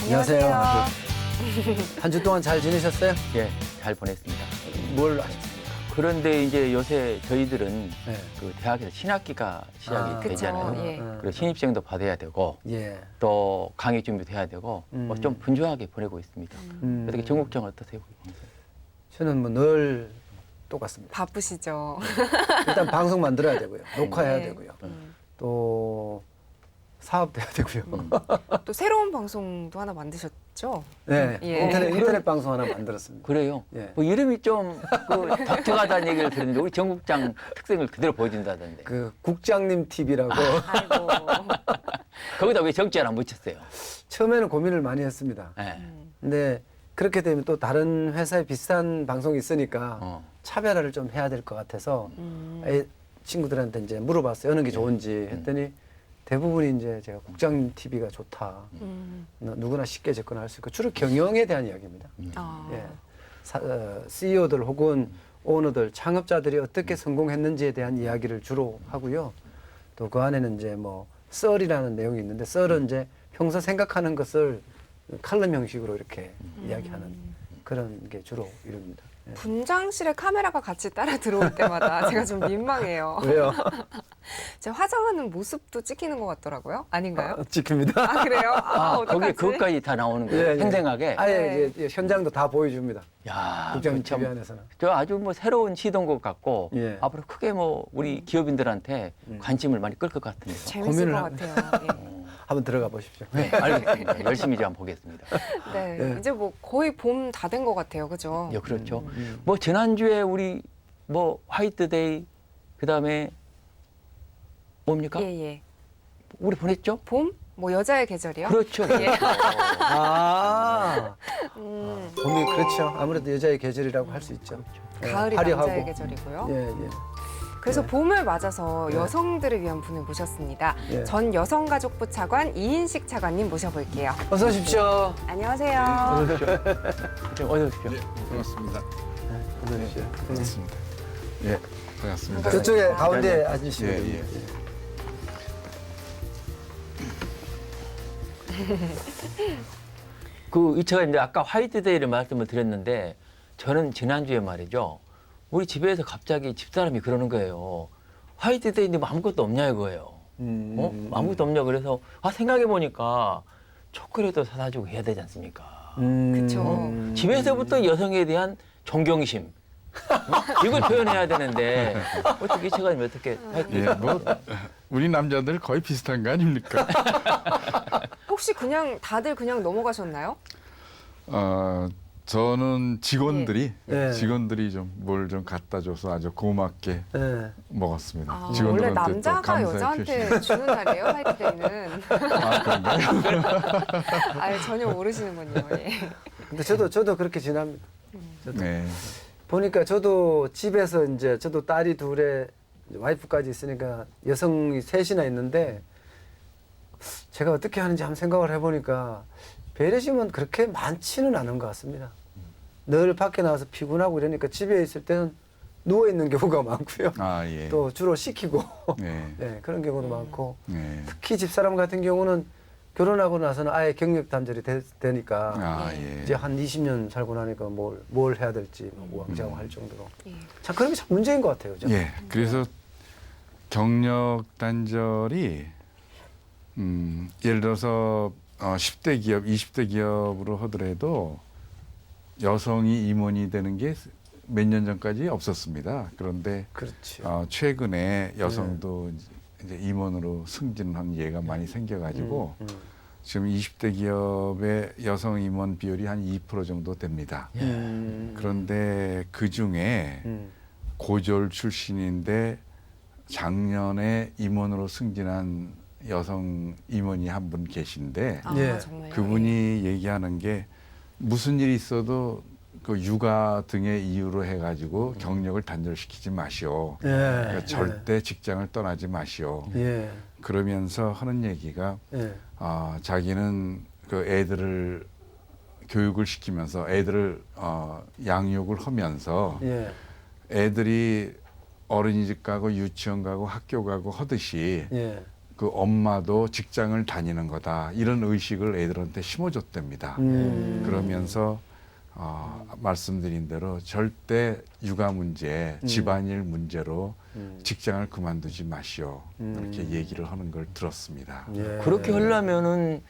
안녕하세요. 한 주 동안 잘 지내셨어요? 예, 잘 보냈습니다. 뭘 하셨습니까? 그런데 이제 요새 저희들은 네. 그 대학에서 신학기가 시작이 그쵸. 되잖아요. 예. 그리고 신입생도 받아야 되고 예. 또 강의 준비도 해야 되고 뭐좀 분주하게 보내고 있습니다. 어떻게 전국장 어떠세요? 저는 뭐 늘 똑같습니다. 바쁘시죠? 일단 방송 만들어야 되고요. 녹화해야 네. 되고요. 또 사업도 해야 되고요. 또 새로운 방송도 하나 만드셨죠? 네. 예. 인터넷 방송 하나 만들었습니다. 그래요? 예. 뭐 이름이 좀 독특하다는 얘기를 들었는데 우리 전국장 특색을 그대로 보여준다던데. 그 국장님 TV라고 아이고. 거기다 왜 정자를 안 붙였어요? 처음에는 고민을 많이 했습니다. 예. 근데 그렇게 되면 또 다른 회사에 비슷한 방송이 있으니까 어. 차별화를 좀 해야 될 것 같아서 친구들한테 이제 물어봤어요. 어느 게 좋은지 했더니 대부분이 이제 제가 국장님 TV가 좋다. 누구나 쉽게 접근할 수 있고 주로 경영에 대한 이야기입니다. 아. 예. CEO들 혹은 오너들, 창업자들이 어떻게 성공했는지에 대한 이야기를 주로 하고요. 또 그 안에는 이제 뭐 썰이라는 내용이 있는데 썰은 이제 평소 생각하는 것을 칼럼 형식으로 이렇게 이야기하는 그런 게 주로 이룹니다. 예. 분장실에 카메라가 같이 따라 들어올 때마다 제가 좀 민망해요. 왜요? 제가 화장하는 모습도 찍히는 것 같더라고요. 아닌가요? 찍힙니다. 아, 그래요? 아, 거기 어떡하지? 그것까지 다 나오는 거예요? 예, 예. 생생하게? 아예 네. 이제 현장도 다 보여줍니다. 야, 국장님 참 TV 안에서는. 저 아주 뭐 새로운 시도인 것 같고 예. 앞으로 크게 뭐 우리 기업인들한테 관심을 많이 끌 것 같은데요. 재밌을 고민을 것 하- 같아요. 한번 들어가 보십시오. 네, 알겠습니다. 열심히 좀 보겠습니다. 예. 네. 예. 이제 뭐 거의 봄 다 된 것 같아요. 그죠? 예, 그렇죠. 뭐 지난주에 우리 뭐 화이트데이 그다음에 뭡니까? 예, 예. 우리 보냈죠? 봄? 뭐 여자의 계절이요? 그렇죠. 예. 아, 음, 봄이 그렇죠. 아무래도 여자의 계절이라고 할 수 있죠. 예, 가을이 화려하고. 남자의 계절이고요. 예, 예. 그래서 네. 봄을 맞아서 네. 여성들을 위한 분을 모셨습니다. 예. 전 여성가족부 차관 이인식 차관님 모셔볼게요. 어서 오십시오. 안녕하세요. 어서 오십시오. 어서 오십시오. 반갑습니다. 어서 오십시오. 반갑습니다. 예, 반갑습니다. 저쪽에 가운데 네. 앉으시면 예, 됩니다. 그 제가 이제 아까 화이트데이를 말씀을 드렸는데 저는 지난주에 말이죠. 우리 집에서 갑자기 집사람이 그러는 거예요. 화이트데이인데 뭐 아무것도 없냐 이거예요. 아무것도 없냐 그래서 생각해 보니까 초콜릿도 사다 주고 해야 되지 않습니까? 그쵸. 집에서부터 여성에 대한 존경심 이걸 표현해야 되는데 어떻게 제가 어떻게 예, 뭐 우리 남자들 거의 비슷한 거 아닙니까? 혹시 그냥 다들 그냥 넘어가셨나요? 저는 직원들이 예. 직원들이 좀 뭘 좀 갖다 줘서 아주 고맙게 예. 먹었습니다. 아, 원래 직원들한테 또 남자가 감사의 여자한테 표시. 주는 날이에요, 화이트데이는. 아, 그런가요? 아, 전혀 모르시는군요. 예. 근데 저도 그렇게 지납니다. 저도. 네. 보니까 저도 집에서 이제 저도 딸이 둘에 이제 와이프까지 있으니까 여성이 셋이나 있는데 제가 어떻게 하는지 한번 생각을 해보니까 배려심은 그렇게 많지는 않은 것 같습니다. 늘 밖에 나와서 피곤하고 이러니까 집에 있을 때는 누워 있는 경우가 많고요. 아, 예. 또 주로 시키고 네. 네, 그런 경우도 많고 네. 특히 집사람 같은 경우는 결혼하고 나서는 아예 경력 단절이 되니까 아, 예. 이제 한 20년 살고 나니까 뭘 해야 될지 우왕좌왕할 정도로 예. 참 그런 게 참 문제인 것 같아요. 저는. 예. 그래서 경력 단절이 예를 들어서 10대 기업, 20대 기업으로 하더라도 여성이 임원이 되는 게 몇 년 전까지 없었습니다. 그런데 그렇죠. 최근에 여성도 이제 임원으로 승진한 예가 많이 생겨가지고 지금 20대 기업의 여성 임원 비율이 한 2% 정도 됩니다. 그런데 그 중에 고졸 출신인데 작년에 임원으로 승진한 여성 임원이 한 분 계신데 아, 예. 정말요? 그분이 얘기하는 게 무슨 일이 있어도 그 육아 등의 이유로 해가지고 경력을 단절시키지 마시오. 예. 그러니까 절대 직장을 떠나지 마시오. 예. 그러면서 하는 얘기가 예. 자기는 그 애들을 교육을 시키면서 애들을 양육을 하면서 예. 애들이 어린이집 가고 유치원 가고 학교 가고 하듯이 예. 그 엄마도 직장을 다니는 거다 이런 의식을 애들한테 심어줬답니다. 그러면서 말씀드린 대로 절대 육아 문제, 집안일 문제로 직장을 그만두지 마시오. 이렇게 얘기를 하는 걸 들었습니다. 예. 그렇게 하려면은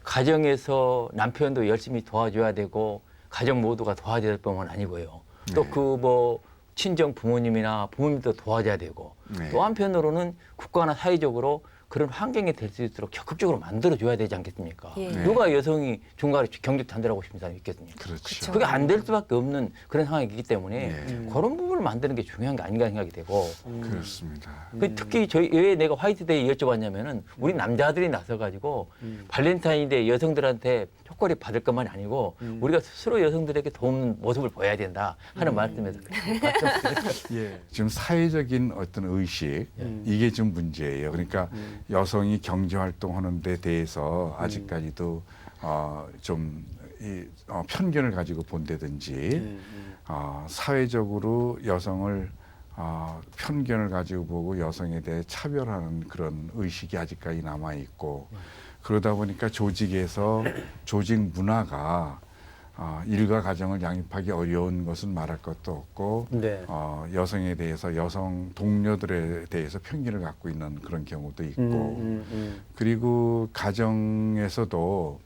가정에서 남편도 열심히 도와줘야 되고 가정 모두가 도와줘야 될 뿐만 아니고요. 또 네. 그 뭐 친정 부모님이나 부모님도 도와줘야 되고 네. 또 한편으로는 국가나 사회적으로 그런 환경이 될 수 있도록 적극적으로 만들어줘야 되지 않겠습니까? 예. 네. 누가 여성이 중간에 경제 단절하고 싶은 사람이 있겠습니까? 그렇죠. 그쵸. 그게 안 될 수밖에 없는 그런 상황이기 때문에 네. 그런 부분을 만드는 게 중요한 게 아닌가 생각이 되고 그렇습니다. 그 특히 저희 왜 내가 화이트데이 여쭤봤냐면은 우리 남자들이 나서가지고 발렌타인데이 여성들한테 초콜릿 받을 것만이 아니고 우리가 스스로 여성들에게 도움는 모습을 보여야 된다 하는 말씀에서 예. 지금 사회적인 어떤 의식 이게 좀 문제예요. 그러니까 여성이 경제 활동하는 데 대해서 아직까지도 좀 편견을 가지고 본다든지 사회적으로 여성을 편견을 가지고 보고 여성에 대해 차별하는 그런 의식이 아직까지 남아 있고 그러다 보니까 조직에서 조직 문화가 일과 가정을 양립하기 어려운 것은 말할 것도 없고 네. 여성에 대해서 여성 동료들에 대해서 편견을 갖고 있는 그런 경우도 있고 그리고 가정에서도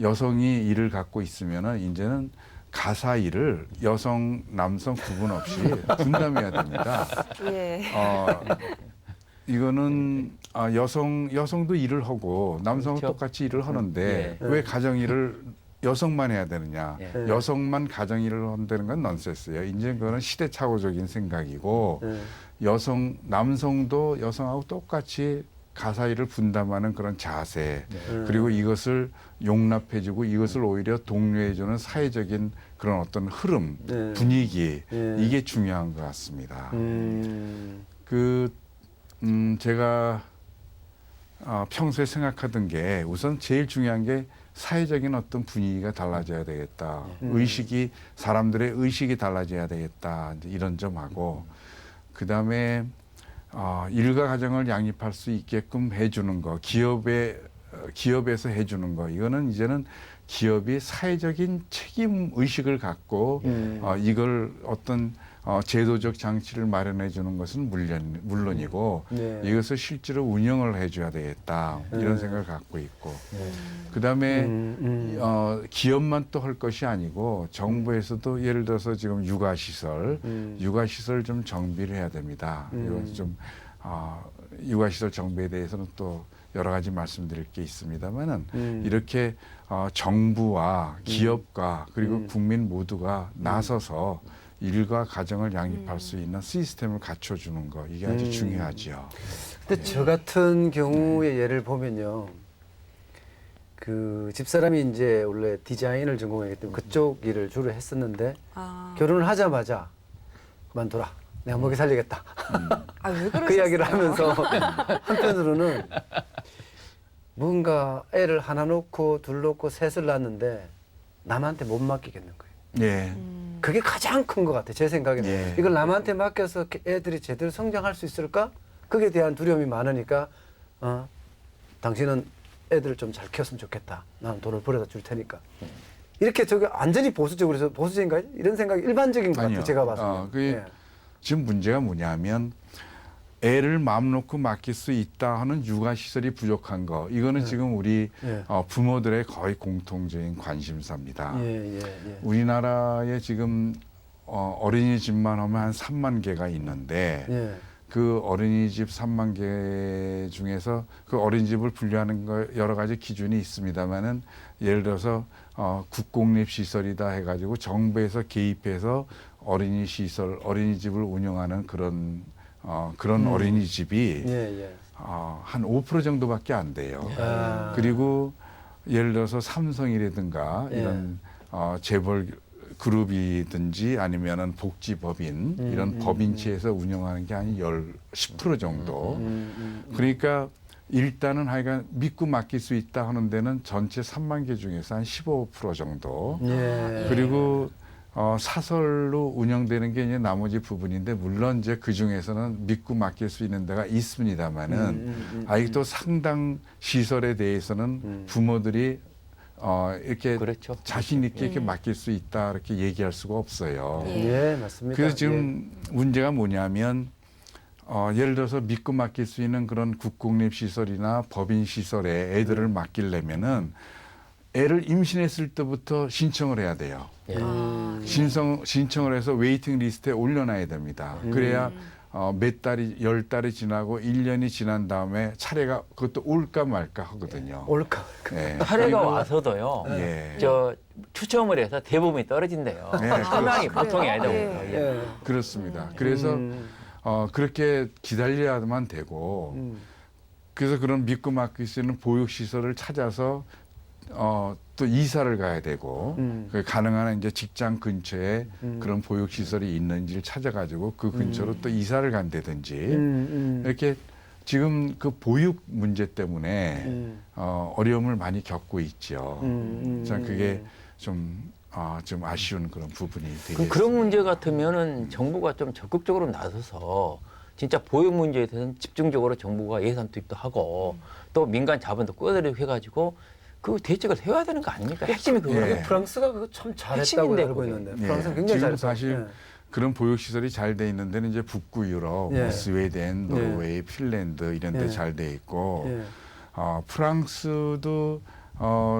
여성이 일을 갖고 있으면은 이제는 가사 일을 여성 남성 구분 없이 분담해야 됩니다. 예. 이거는 여성도 일을 하고 남성은 그렇죠. 똑같이 일을 하는데 예. 왜 가정 일을 여성만 해야 되느냐? 예. 여성만 가정 일을 한다는 건 넌센스예요. 이제 그거는 시대착오적인 생각이고 남성도 여성하고 똑같이 가사 일을 분담하는 그런 자세 그리고 이것을 용납해주고 이것을 오히려 독려해주는 사회적인 그런 어떤 흐름, 분위기 이게 중요한 것 같습니다. 제가 평소에 생각하던 게 우선 제일 중요한 게 사회적인 어떤 분위기가 달라져야 되겠다. 의식이 사람들의 의식이 달라져야 되겠다. 이제 이런 점하고 그다음에 일과 가정을 양립할 수 있게끔 해주는 거, 기업에서 해주는 거, 이거는 이제는 기업이 사회적인 책임 의식을 갖고 이걸 어떤 제도적 장치를 마련해 주는 것은 물론이고 이것을 실제로 운영을 해줘야 되겠다 이런 생각을 갖고 있고 그다음에 기업만 또 할 것이 아니고 정부에서도 예를 들어서 지금 육아시설 좀 정비를 해야 됩니다. 이건 좀 육아시설 정비에 대해서는 또 여러 가지 말씀드릴 게 있습니다만은 이렇게 정부와 기업과 그리고 국민 모두가 나서서 일과 가정을 양립할 수 있는 시스템을 갖춰주는 거 이게 아주 중요하죠. 근데 저 같은 경우의 예를 보면요, 그 집사람이 이제 원래 디자인을 전공했기 때문에 그쪽 일을 주로 했었는데 결혼을 하자마자 그만둬라, 내가 먹여 살리겠다. 왜 그러셨어요? 그 이야기를 하면서 한편으로는 뭔가 애를 하나 놓고 둘 놓고 셋을 낳았는데 남한테 못 맡기겠는 거예요. 예. 그게 가장 큰 것 같아요. 제 생각에는. 예. 이걸 남한테 맡겨서 애들이 제대로 성장할 수 있을까? 그게 대한 두려움이 많으니까 당신은 애들을 좀 잘 키웠으면 좋겠다. 나는 돈을 벌어다 줄 테니까. 이렇게 저게 완전히 보수적으로 해서 보수적인가요? 이런 생각이 일반적인 것 같아요. 아니요. 제가 봤을 때. 그게 지금 문제가 뭐냐면 애를 마음 놓고 맡길 수 있다 하는 육아시설이 부족한 거. 이거는 지금 우리 부모들의 거의 공통적인 관심사입니다. 우리나라에 지금 어린이집만 하면 한 3만 개가 있는데 그 어린이집 3만 개 중에서 그 어린이집을 분류하는 거 여러 가지 기준이 있습니다만은 예를 들어서 국공립 시설이다 해가지고 정부에서 개입해서 어린이집을 운영하는 그런 어린이집이 한 5% 정도밖에 안 돼요. 그리고 예를 들어서 삼성이라든가 이런 재벌 그룹이든지 아니면은 복지법인 이런 법인체에서 운영하는 게 한 10% 정도. 그러니까 일단은 하여간 믿고 맡길 수 있다 하는 데는 전체 3만 개 중에서 한 15% 정도. 그리고 사설로 운영되는 게 이제 나머지 부분인데 물론 이제 그 중에서는 믿고 맡길 수 있는 데가 있습니다만은 아직도 상당 시설에 대해서는 부모들이 이렇게 그렇죠. 자신 있게 이렇게 맡길 수 있다 이렇게 얘기할 수가 없어요. 예, 맞습니다. 그래서 지금 문제가 뭐냐면 예를 들어서 믿고 맡길 수 있는 그런 국공립시설이나 법인시설에 애들을 맡기려면은 애를 임신했을 때부터 신청을 해야 돼요. 예. 신청을 해서 웨이팅 리스트에 올려놔야 됩니다. 그래야 몇 달이 10달이 지나고 1년이 지난 다음에 차례가 그것도 올까 말까 하거든요. 올까? 예. 차례가 그리고- 와서도요. 예. 저 추첨을 해서 대부분이 떨어진대요. 네, 상당히 그래요? 보통이 아니다 예. 보니까. 예. 예. 그렇습니다. 그래서 그렇게 기다려야만 되고 그래서 그런 믿고 맡길 수 있는 보육시설을 찾아서 또 이사를 가야 되고 그 가능한 이제 직장 근처에 그런 보육시설이 있는지를 찾아가지고 그 근처로 또 이사를 간다든지 이렇게 지금 그 보육 문제 때문에 어려움을 많이 겪고 있죠. 참 그게 좀 아쉬운 그런 부분이 되겠습니다. 그런 문제 같으면은 정부가 좀 적극적으로 나서서 진짜 보육 문제에 대해서는 집중적으로 정부가 예산 투입도 하고 또 민간 자본도 끌어들이고 해가지고 그 대책을 세워야 되는 거 아닙니까? 핵심이 그거예요. 예. 프랑스가 그거 참 잘했다고 핵심인데, 알고 그게. 있는데 예. 프랑스가 굉장히 지금 잘했어요. 사실 예. 그런 보육시설이 잘 돼 있는 데는 이제 북구 유럽, 예. 뭐 스웨덴, 예. 노르웨이, 핀란드 이런 데 예. 잘 돼 있고 예. 프랑스도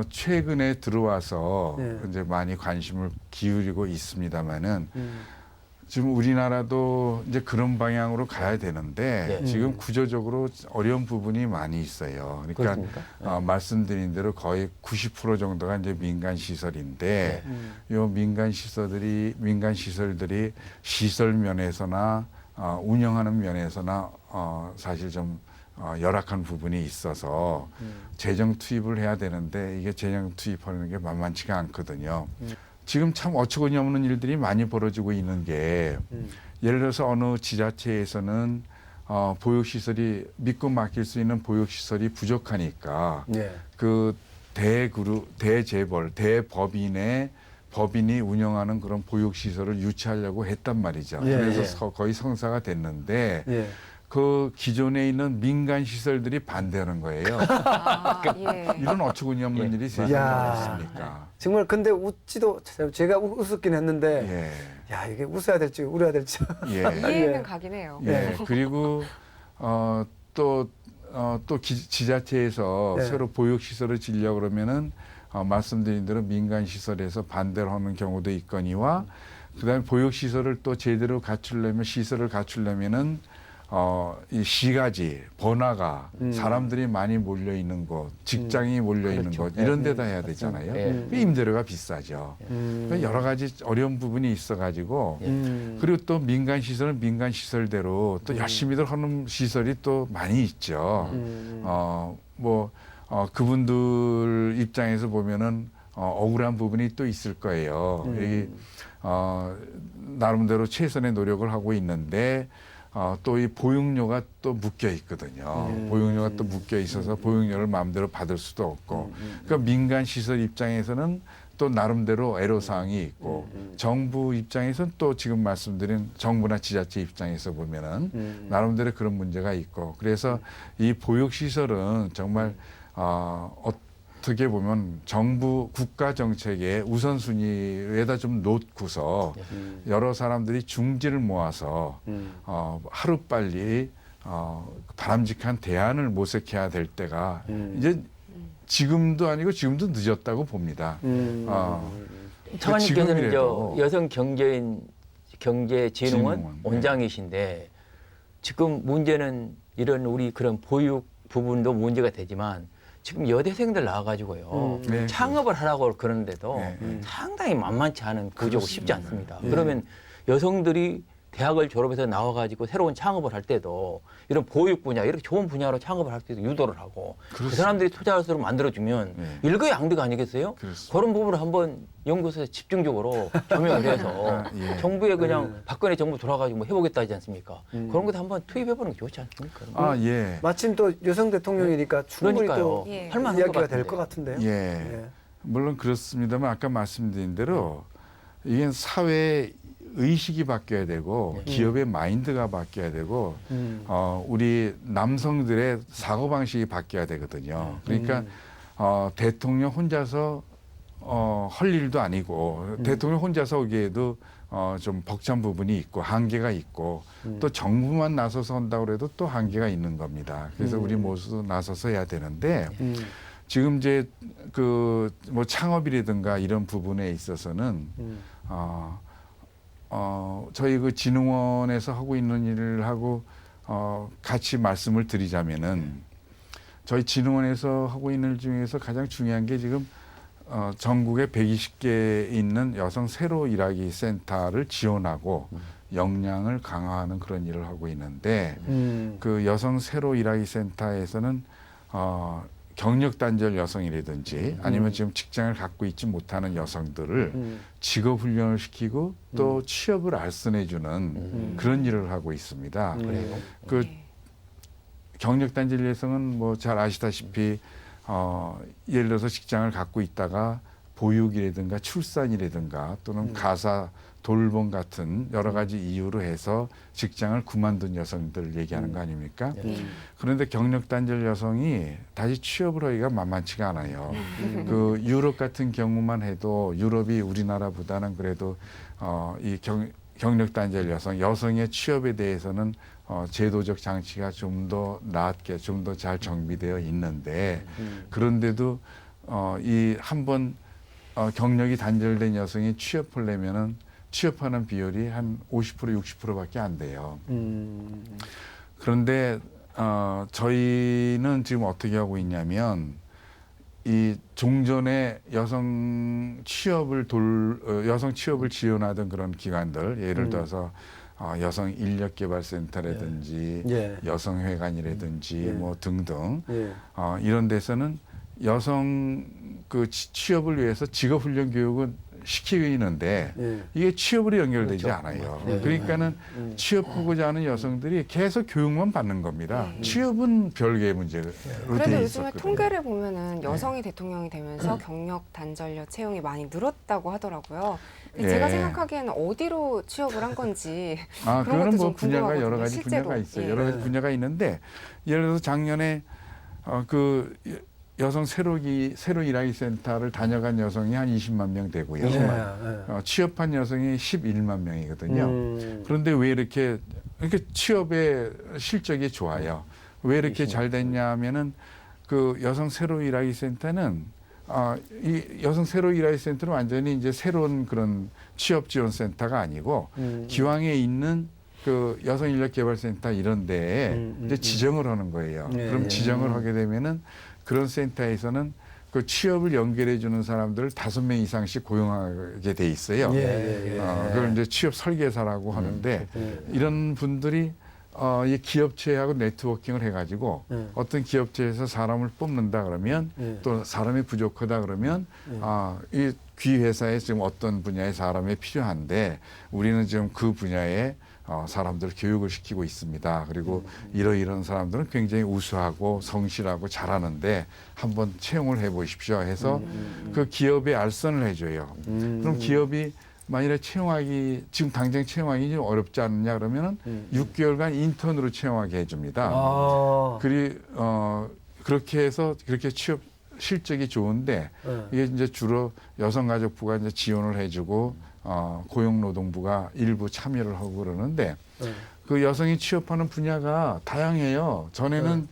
최근에 들어와서 예. 이제 많이 관심을 기울이고 있습니다만은 지금 우리나라도 이제 그런 방향으로 가야 되는데 예. 지금 구조적으로 어려운 부분이 많이 있어요. 그러니까 그렇습니까? 말씀드린 대로 거의 90% 정도가 이제 민간 시설인데 요 민간 시설들이 시설 면에서나 운영하는 면에서나 사실 좀 열악한 부분이 있어서 재정 투입을 해야 되는데 이게 재정 투입하는 게 만만치가 않거든요. 지금 참 어처구니 없는 일들이 많이 벌어지고 있는 게 예를 들어서 어느 지자체에서는 보육시설이 믿고 맡길 수 있는 보육시설이 부족하니까 예. 그 대재벌, 법인이 운영하는 그런 보육시설을 유치하려고 했단 말이죠. 예, 그래서 거의 성사가 됐는데 예. 그 기존에 있는 민간 시설들이 반대하는 거예요. 예. 이런 어처구니 없는 예. 일이 세상에 야. 없습니까? 정말 근데 웃지도 제가 웃었긴 했는데 예. 야 이게 웃어야 될지 울어야 될지 예. 이해는 예. 가긴 해요. 예. 그리고 또 지자체에서 네. 새로 보육시설을 지으려고 그러면은 말씀드린 대로 민간 시설에서 반대를 하는 경우도 있거니와 그다음에 보육시설을 또 제대로 시설을 갖추려면은 이 시가지, 번화가, 사람들이 많이 몰려 있는 곳, 직장이 몰려 있는 그렇죠. 곳 이런 데다 해야 되잖아요. 예. 그 임대료가 비싸죠. 그러니까 여러 가지 어려운 부분이 있어가지고 그리고 또 민간 시설은 민간 시설대로 또 열심히들 하는 시설이 또 많이 있죠. 그분들 입장에서 보면은 억울한 부분이 또 있을 거예요. 이 나름대로 최선의 노력을 하고 있는데 또 이 보육료가 또 묶여 있거든요. 보육료가 또 묶여 있어서 보육료를 마음대로 받을 수도 없고. 그러니까 민간 시설 입장에서는 또 나름대로 애로사항이 있고 정부 입장에서는 또 지금 말씀드린 정부나 지자체 입장에서 보면은 나름대로 그런 문제가 있고. 그래서 이 보육시설은 정말 어떻게 보면 정부 국가 정책의 우선순위에다 좀 놓고서 여러 사람들이 중지를 모아서 하루빨리 바람직한 대안을 모색해야 될 때가 이제 지금도 아니고 지금도 늦었다고 봅니다. 차관님께서는 지금이라도. 여성 경제진흥원 진흥원, 원장이신데 지금 문제는 이런 우리 그런 보육 부분도 문제가 되지만 지금 여대생들 나와가지고요 네. 창업을 하라고 그러는데도 네. 상당히 만만치 않은 구조고 쉽지 그렇습니다. 않습니다. 예. 그러면 여성들이 대학을 졸업해서 나와가지고 새로운 창업을 할 때도 이런 보육 분야 이렇게 좋은 분야로 창업을 할 때도 유도를 하고 그 그렇습니다. 사람들이 투자할 수 있도록 만들어주면 네. 일거양득 아니겠어요? 그렇습니다. 그런 부분을 한번 연구소에서 집중적으로 조명을 해서 예. 정부에 그냥 박근혜 정부 돌아가지고 뭐 해보겠다 하지 않습니까? 그런 것도 한번 투입해보는 게 좋지 않습니까? 예. 마침 또 여성 대통령이니까 충분히 그러니까요. 또 예. 할 만한 것 이야기가 될 같은데. 것 같은데요. 예. 물론 그렇습니다만 아까 말씀드린 대로 이게 사회 의식이 바뀌어야 되고 기업의 마인드가 바뀌어야 되고 우리 남성들의 사고 방식이 바뀌어야 되거든요. 그러니까 대통령 혼자서 할 일도 아니고 대통령 혼자서 오기에도 좀 벅찬 부분이 있고 한계가 있고 또 정부만 나서서 한다고 해도 또 한계가 있는 겁니다. 그래서 우리 모두 나서서 해야 되는데 지금 이제 그 뭐 창업이라든가 이런 부분에 있어서는 저희 그 진흥원에서 하고 있는 일을 하고 같이 말씀을 드리자면은 저희 진흥원에서 하고 있는 일 중에서 가장 중요한 게 지금 전국에 120개 있는 여성 새로 일하기 센터를 지원하고 역량을 강화하는 그런 일을 하고 있는데 그 여성 새로 일하기 센터에서는 경력 단절 여성이라든지 아니면 지금 직장을 갖고 있지 못하는 여성들을 직업 훈련을 시키고 또 취업을 알선해주는 그런 일을 하고 있습니다. 그 경력 단절 여성은 뭐 잘 아시다시피 예를 들어서 직장을 갖고 있다가 보육이라든가 출산이라든가 또는 가사 돌봄 같은 여러 가지 이유로 해서 직장을 그만둔 여성들 얘기하는 거 아닙니까? 그런데 경력 단절 여성이 다시 취업을 하기가 만만치가 않아요. 그 유럽 같은 경우만 해도 유럽이 우리나라보다는 그래도 이 경력 단절 여성의 취업에 대해서는 제도적 장치가 좀 더 나았게 좀 더 잘 정비되어 있는데 그런데도 이 한번 경력이 단절된 여성이 취업하려면은 취업하는 비율이 한 50% 60%밖에 안 돼요. 그런데 저희는 지금 어떻게 하고 있냐면 이 종전에 여성 취업을 지원하던 그런 기관들 예를 들어서 여성 인력개발센터라든지 여성회관이라든지 뭐 등등 이런 데서는 여성 그 취업을 위해서 직업훈련 교육은 시키는데 이게 취업으로 연결되지 그렇죠. 않아요. 그러니까는 취업하고자 하는 여성들이 계속 교육만 받는 겁니다. 취업은 별개의 문제로 그래도 돼 요즘에 있었거든요. 통계를 보면은 여성이 대통령이 되면서 경력 단절녀 채용이 많이 늘었다고 하더라고요. 근데 제가 생각하기에는 어디로 취업을 한 건지 그런 그거는 것도 뭐 좀 분야가 궁금하거든요, 여러 가지 실제로. 분야가 있어요. 여러 가지 분야가 있는데 예를 들어서 작년에 그 여성 새로 일하기 센터를 다녀간 여성이 한 20만 명 되고요. 취업한 여성이 11만 명이거든요. 그런데 왜 이렇게 취업의 실적이 좋아요? 왜 이렇게 잘 됐냐면은 그 여성 새로 일하기 센터는 이 여성 새로 일하기 센터는 완전히 이제 새로운 그런 취업 지원 센터가 아니고 기왕에 있는 그 여성 인력 개발 센터 이런 데에 이제 지정을 하는 거예요. 그럼 지정을 하게 되면은 그런 센터에서는 그 취업을 연결해 주는 사람들을 5명 이상씩 고용하게 돼 있어요. 그걸 이제 취업 설계사라고 하는데 이런 분들이 이 기업체하고 네트워킹을 해가지고 어떤 기업체에서 사람을 뽑는다 그러면 또 사람이 부족하다 그러면 이 귀 회사에 지금 어떤 분야의 사람이 필요한데 우리는 지금 그 분야에 사람들 교육을 시키고 있습니다. 그리고 이런 사람들은 굉장히 우수하고 성실하고 잘하는데 한번 채용을 해보십시오 해서 그 기업에 알선을 해줘요. 그럼 기업이 만일에 지금 당장 채용하기 좀 어렵지 않느냐 그러면은 6개월간 인턴으로 채용하게 해줍니다. 그렇게 해서 그렇게 취업 실적이 좋은데 이게 이제 주로 여성가족부가 이제 지원을 해주고 고용노동부가 일부 참여를 하고 그러는데 그 여성이 취업하는 분야가 다양해요. 전에는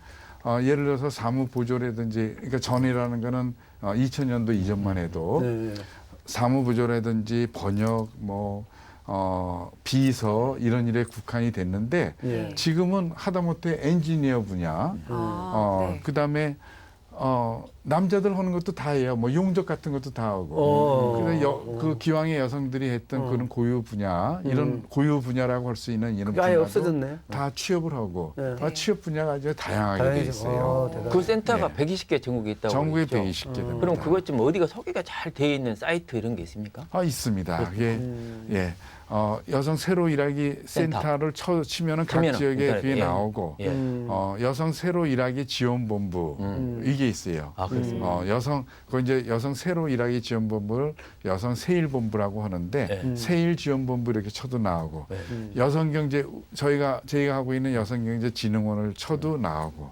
예를 들어서 사무보조라든지 그러니까 전이라는 거는 2000년도 이전만 해도 사무보조라든지 번역 비서 이런 일에 국한이 됐는데 지금은 하다못해 엔지니어 분야 그다음에 남자들 하는 것도 다 해요. 뭐 용접 같은 것도 다 하고. 그래서 그 기왕의 여성들이 했던 그런 고유 분야, 이런 고유 분야라고 할 수 있는 이런 아예 분야도 없어졌네. 다 취업을 하고 취업 분야가 아주 다양하게 돼 있어요. 그 센터가 120개 전국에 있다고 전국에 그랬죠? 120개 됩니다. 그럼 그것 좀 어디가 소개가 잘 돼 있는 사이트 이런 게 있습니까? 있습니다. 그게 여성 새로 일하기 센터를 치면은 각 치면은 지역에 인터넷, 그게 예. 나오고 예. 여성 새로 일하기 지원본부 이게 있어요. 아, 그렇습니다. 그 이제 여성 새로 일하기 지원본부를 여성 세일본부라고 하는데 네. 세일지원본부 이렇게 쳐도 나오고 네. 여성경제 저희가 하고 있는 여성경제진흥원을 쳐도 나오고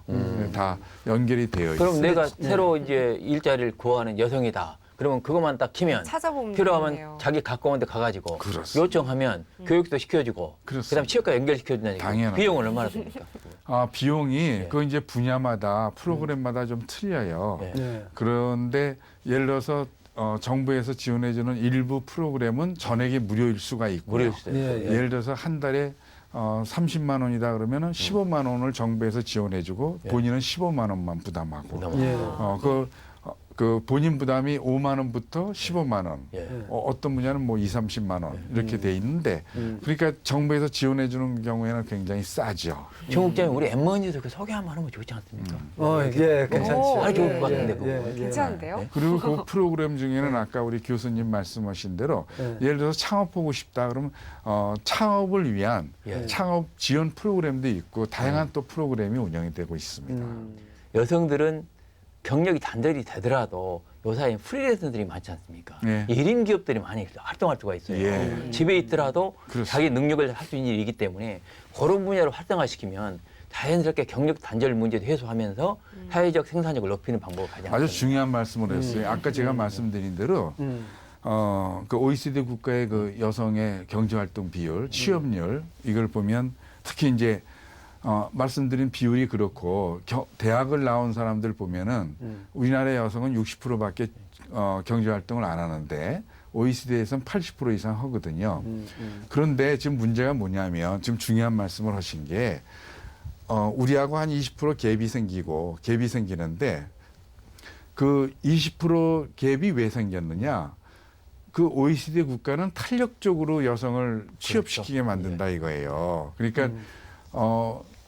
다 연결이 되어 있어요. 그럼 내가 새로 이제 일자리를 구하는 여성이다. 그러면 그것만 딱 키면 찾아보면 필요하면 되겠네요. 자기 가까운 데 가가지고 그렇습니다. 요청하면 교육도 시켜주고 그렇습니다. 그다음 취업과 연결시켜준다니까. 당연하죠. 비용은 얼마나 듭니까? 비용이 그 이제 분야마다 프로그램마다 좀 틀려요. 네. 네. 그런데 예를 들어서 정부에서 지원해주는 일부 프로그램은 전액이 무료일 수가 있고요. 무료일 수도 있고. 예, 예. 예를 들어서 한 달에 30만 원이다 그러면은 15만 원을 정부에서 지원해주고 본인은 15만 원만 부담하고 예. 그 본인 부담이 5만 원부터 15만 원. 예. 어떤 분야는 뭐 2, 30만 원 이렇게 돼 있는데 그러니까 정부에서 지원해 주는 경우에는 굉장히 싸죠. 중국장님 우리 엠머니에서 그 소개 한번 하면 좋지 않습니까? 예, 괜찮죠. 아주 좋을 것 같은데, 그거. 괜찮은데요? 네. 그리고 그 프로그램 중에는 아까 우리 교수님 말씀하신 대로 네. 예를 들어서 창업하고 싶다 그러면 창업을 위한 예. 창업 지원 프로그램도 있고 다양한 또 프로그램이 운영이 되고 있습니다. 여성들은 경력이 단절이 되더라도 요사이에 프리랜서들이 많지 않습니까? 예. 1인 기업들이 많이 활동할 수가 있어요. 예. 집에 있더라도 그렇습니다. 자기 능력을 할 수 있는 일이기 때문에 그런 분야를 활성화시키면 자연스럽게 경력 단절 문제도 해소하면서 사회적 생산력을 높이는 방법을 가장 아주 중요한 말씀을 했어요. 아까 제가 말씀드린 대로 그 OECD 국가의 그 여성의 경제활동 비율, 취업률 이걸 보면 특히 이제 말씀드린 비율이 그렇고 대학을 나온 사람들 보면은 우리나라 여성은 60%밖에 경제활동을 안 하는데 OECD에서는 80% 이상 하거든요. 그런데 지금 문제가 뭐냐면 지금 중요한 말씀을 하신 게 우리하고 한 20% 갭이 생기는데 그 20% 갭이 왜 생겼느냐? 그 OECD 국가는 탄력적으로 여성을 취업시키게 만든다 이거예요. 그러니까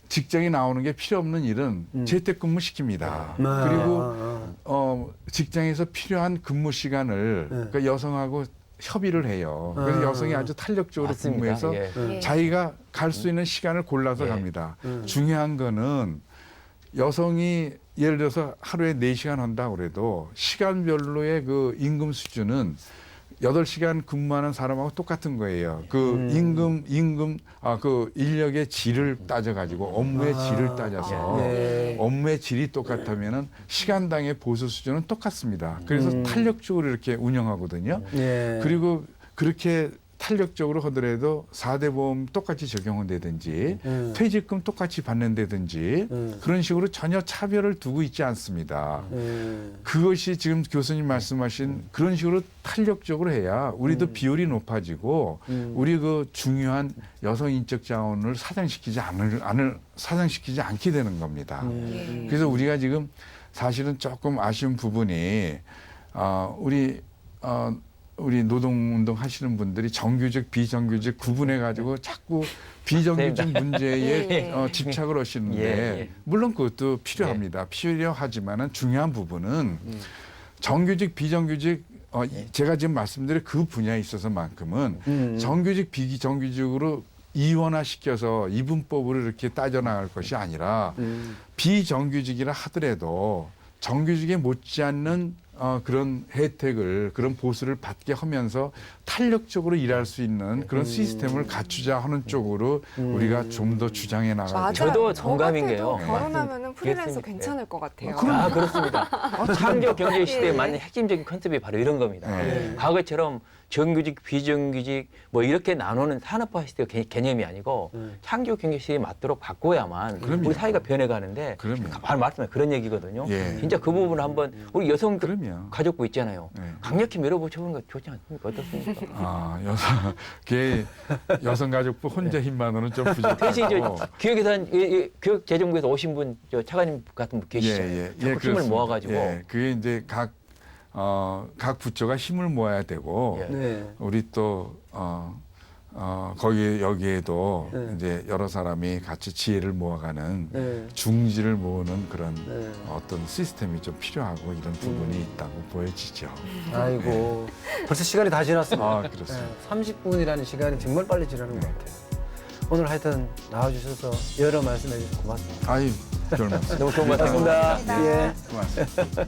직장에 나오는 게 필요 없는 일은 재택근무 시킵니다. 그리고 직장에서 필요한 근무 시간을 그러니까 여성하고 협의를 해요. 그래서 여성이 아주 탄력적으로 맞습니다. 근무해서 예. 예. 자기가 갈 수 있는 시간을 골라서 예. 갑니다. 중요한 거는 여성이 예를 들어서 하루에 4시간 한다 그래도 시간별로의 그 임금 수준은 8시간 근무하는 사람하고 똑같은 거예요. 그 그 인력의 질을 따져가지고 업무의 질을 따져서 예. 업무의 질이 똑같으면은 시간당의 보수 수준은 똑같습니다. 그래서 탄력적으로 이렇게 운영하거든요. 예. 그리고 그렇게 탄력적으로 하더라도 4대 보험 똑같이 적용한다든지 퇴직금 똑같이 받는다든지 그런 식으로 전혀 차별을 두고 있지 않습니다. 그것이 지금 교수님 말씀하신 그런 식으로 탄력적으로 해야 우리도 비율이 높아지고 우리 그 중요한 여성 인적 자원을 사장시키지 않게 되는 겁니다. 예. 그래서 우리가 지금 사실은 조금 아쉬운 부분이 우리 노동운동 하시는 분들이 정규직, 비정규직 구분해 가지고 자꾸 비정규직 문제에 예. 집착을 하시는데 예. 물론 그것도 필요합니다. 필요하지만은 중요한 부분은 정규직, 비정규직 제가 지금 말씀드린 그 분야에 있어서만큼은 정규직, 비정규직으로 이원화시켜서 이분법으로 이렇게 따져나갈 것이 아니라 비정규직이라 하더라도 정규직에 못지않는 그런 혜택을 그런 보수를 받게 하면서 탄력적으로 일할 수 있는 그런 시스템을 갖추자 하는 쪽으로 우리가 좀 더 주장해 나가야 맞아요. 돼요. 저도 저 동감인 같아도 게요. 결혼하면은 프리랜서 예. 괜찮을 것 같아요. 아, 그렇습니다. 창조 경제 시대에 예. 맞는 핵심적인 컨셉이 바로 이런 겁니다. 예. 과거처럼 정규직, 비정규직 뭐 이렇게 나누는 산업화 시대 개념이 아니고 창조 경제 시대에 맞도록 바꿔야만 그럼요. 우리 사회가 변해가는데 그럼요. 바로 말씀해 그런 얘기거든요. 예. 진짜 그 부분을 한번 우리 여성들 그럼요. 가족부 있잖아요. 예. 강력히 밀어붙여보는 거 좋지 않습니까? 어떻습니까? 여성가족부 혼자 힘만으로는 좀 대신 부족하고. 교육재정부에서 오신 분, 저 차관님 같은 분 계시잖아요. 자꾸 힘을 그렇습니다. 모아가지고 예, 그게 이제 각 부처가 힘을 모아야 되고 예. 네. 우리 또 거기 여기에도 네. 이제 여러 사람이 같이 지혜를 모아가는 네. 중지를 모으는 그런 네. 어떤 시스템이 좀 필요하고 이런 부분이 있다고 보여지죠. 아이고 벌써 시간이 다 지났습니다. 아, 그렇습니다. 30분이라는 시간이 정말 빨리 지나는 것 같아요. 오늘 하여튼 나와주셔서 여러 말씀해 주셔서 고맙습니다. 아유, 별 말씀. 너무 좋은 것 같습니다. 고맙습니다. 예. 고맙습니다.